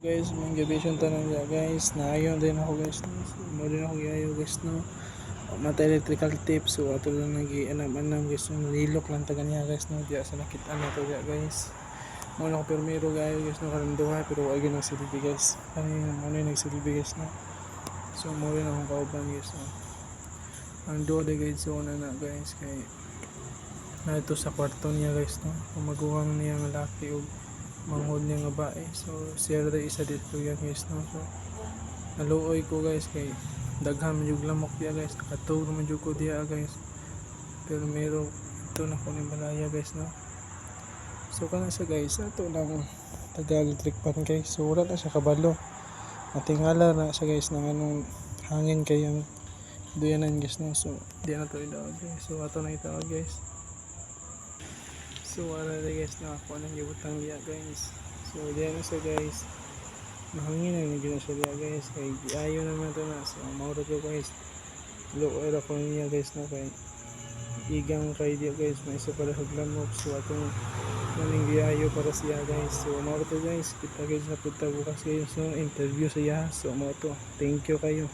Guys, mga gabi siyang tanong niya guys. Naayon din ako guys. No? So, mo din ako iayo guys no. Mata electrical tips. So ato lang nag-ianam-anam guys. No? Nilok lang taga niya guys no. Diya sa nakita na to diya guys. Muna ko permiro guys no. Karanduha pero ay ganang silbi guys. Kanina mo na nagsilbi guys no. So mo rin akong kauban guys no. Ang duha de guys so na guys kay na ito sa kwarto niya guys no. Kumaguwang niya ng laki o manghod niya nga bae. So siya rin isa dito yan guys no. So naluoy ko guys kay daghan man yung lamok diya guys. Nakatog man yung ko diya guys. Pero meron ito na ko ni balaya guys no. So kana siya guys ato lang taga electric pan guys. So wala na siya kabalo. Natingala na siya guys ng anong hangin kayang duyanan guys no. So di na to idawag guys. So ato na itawag guys. So wala na guys na ako nang gibutang diya guys. So diyan na siya guys. Mahangin na nagyan siya diya guys. Kay ayaw naman ito na. So mauro ko guys. Luoy ra ko niya guys no kay igang kay diya guys. May isa pala haglamok. So atong maning giayo para siya guys. So mauro to guys. Kita guys na punta bukas guys. So interview siya. So mauro to. Thank you kayo.